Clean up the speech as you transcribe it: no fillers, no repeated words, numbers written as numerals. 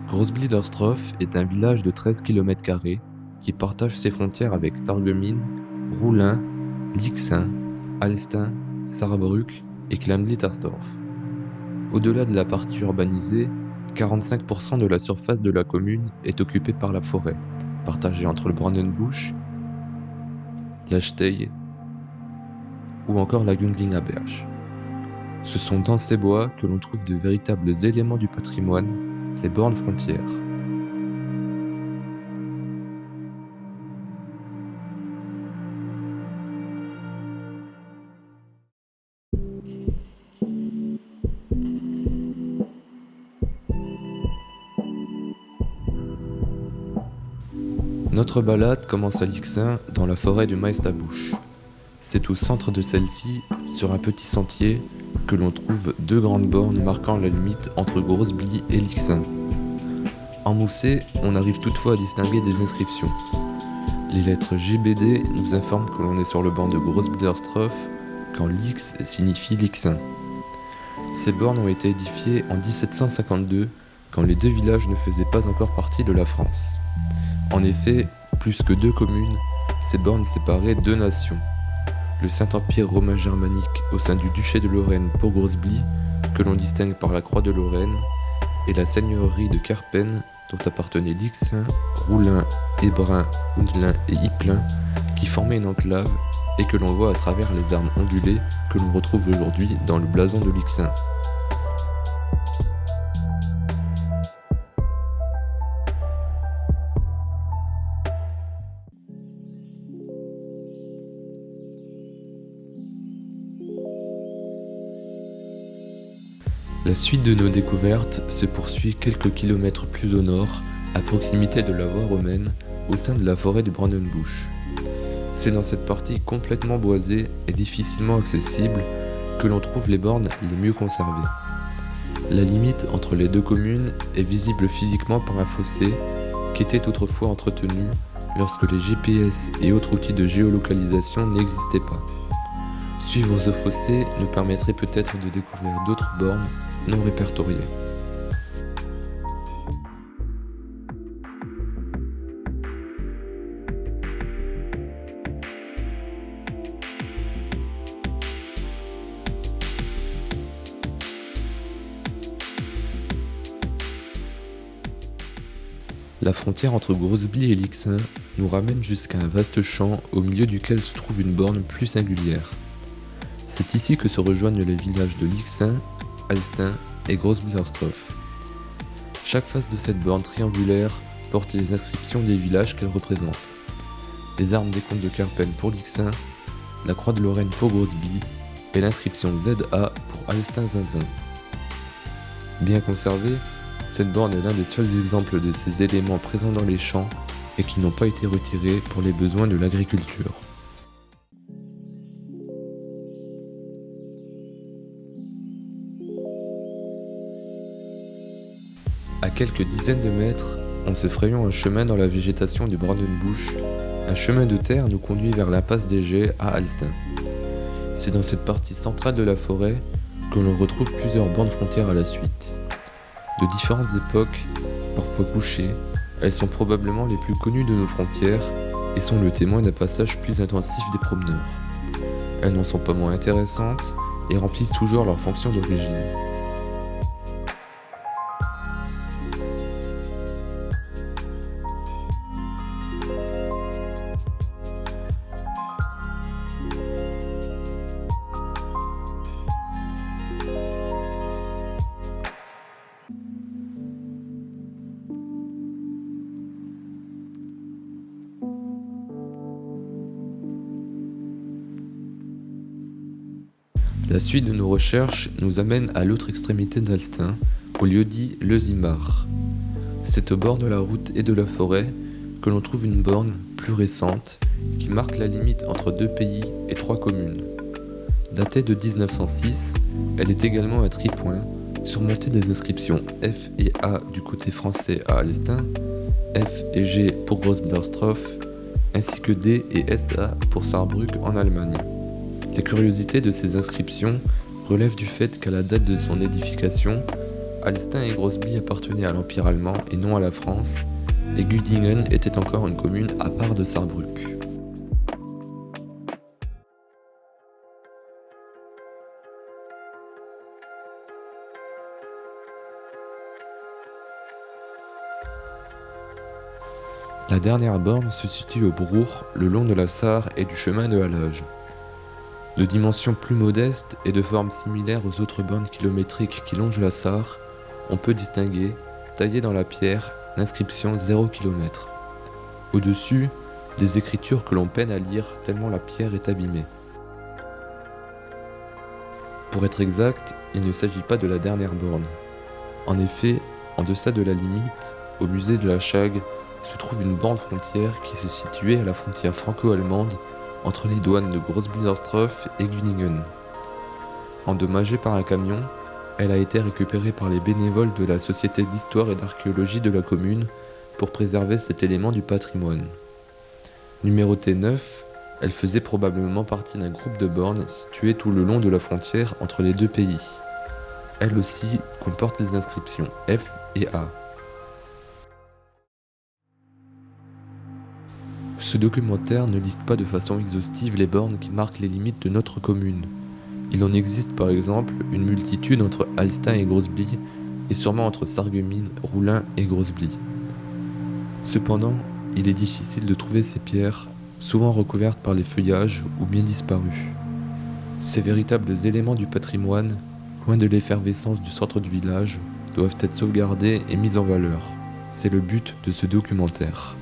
Großbliedersdorf est un village de 13 km² qui partage ses frontières avec Sarreguemines, Roulin, Lixheim, Alstin, Sarrebruck et Kleinblittersdorf. Au-delà de la partie urbanisée, 45% de la surface de la commune est occupée par la forêt, partagée entre le Brandenbusch, l'Achsteig ou encore la Gunglinger. Ce sont dans ces bois que l'on trouve de véritables éléments du patrimoine, les bornes frontières. Notre balade commence à Lixheim, dans la forêt du Meisterbusch. C'est au centre de celle-ci, sur un petit sentier, que l'on trouve deux grandes bornes marquant la limite entre Großbli et Lixheim. En Moussé, on arrive toutefois à distinguer des inscriptions. Les lettres GBD nous informent que l'on est sur le banc de Großbliedersdorf, quand Lix signifie Lixheim. Ces bornes ont été édifiées en 1752, quand les deux villages ne faisaient pas encore partie de la France. En effet, plus que deux communes, ces bornes séparaient deux nations. Le Saint-Empire romain germanique au sein du duché de Lorraine pour Großbli, que l'on distingue par la croix de Lorraine, et la seigneurie de Kerpen, dont appartenaient Lixheim, Roulin, Hébrin, Hundlin et Ypelin, qui formaient une enclave et que l'on voit à travers les armes ondulées que l'on retrouve aujourd'hui dans le blason de Lixheim. La suite de nos découvertes se poursuit quelques kilomètres plus au nord, à proximité de la voie romaine, au sein de la forêt du Brandenbusch. C'est dans cette partie complètement boisée et difficilement accessible que l'on trouve les bornes les mieux conservées. La limite entre les deux communes est visible physiquement par un fossé qui était autrefois entretenu lorsque les GPS et autres outils de géolocalisation n'existaient pas. Suivre ce fossé nous permettrait peut-être de découvrir d'autres bornes non répertoriées. La frontière entre Großbli et Lixheim nous ramène jusqu'à un vaste champ au milieu duquel se trouve une borne plus singulière. C'est ici que se rejoignent les villages de Lixheim, Alstin et Großbliedersdorf. Chaque face de cette borne triangulaire porte les inscriptions des villages qu'elle représente. Les armes des comtes de Kerpen pour Lixheim, la croix de Lorraine pour Großbli et l'inscription ZA pour Alstin-Zinzin. Bien conservée, cette borne est l'un des seuls exemples de ces éléments présents dans les champs et qui n'ont pas été retirés pour les besoins de l'agriculture. À quelques dizaines de mètres, en se frayant un chemin dans la végétation du Brandenbusch, un chemin de terre nous conduit vers l'impasse des Geais à Alstin. C'est dans cette partie centrale de la forêt que l'on retrouve plusieurs bornes frontières à la suite. De différentes époques, parfois couchées, elles sont probablement les plus connues de nos frontières et sont le témoin d'un passage plus intensif des promeneurs. Elles n'en sont pas moins intéressantes et remplissent toujours leur fonction d'origine. La suite de nos recherches nous amène à l'autre extrémité d'Alstin, au lieu-dit Le Zimmar. C'est au bord de la route et de la forêt que l'on trouve une borne plus récente qui marque la limite entre deux pays et trois communes. Datée de 1906, elle est également à tripoint, surmontée des inscriptions F et A du côté français à Alstin, F et G pour Großbliedersdorf, ainsi que D et SA pour Saarbrück en Allemagne. La curiosité de ces inscriptions relève du fait qu'à la date de son édification, Alstin et Grossby appartenaient à l'Empire allemand et non à la France, et Güdingen était encore une commune à part de Sarrebruck. La dernière borne se situe au Brour, le long de la Sarre et du chemin de halage. De dimensions plus modestes et de forme similaire aux autres bornes kilométriques qui longent la Sarre, on peut distinguer, taillée dans la pierre, l'inscription 0 km. Au-dessus, des écritures que l'on peine à lire tellement la pierre est abîmée. Pour être exact, il ne s'agit pas de la dernière borne. En effet, en deçà de la limite, au musée de la Chague, se trouve une borne frontière qui se situait à la frontière franco-allemande entre les douanes de Groß-Bliesersdorf et Güningen. Endommagée par un camion, elle a été récupérée par les bénévoles de la Société d'histoire et d'archéologie de la commune pour préserver cet élément du patrimoine. Numérotée 9, elle faisait probablement partie d'un groupe de bornes situées tout le long de la frontière entre les deux pays. Elle aussi comporte les inscriptions F et A. Ce documentaire ne liste pas de façon exhaustive les bornes qui marquent les limites de notre commune. Il en existe par exemple une multitude entre Alstin et Grossby et sûrement entre Sarreguemines, Roulin et Grossby. Cependant, il est difficile de trouver ces pierres, souvent recouvertes par les feuillages ou bien disparues. Ces véritables éléments du patrimoine, loin de l'effervescence du centre du village, doivent être sauvegardés et mis en valeur. C'est le but de ce documentaire.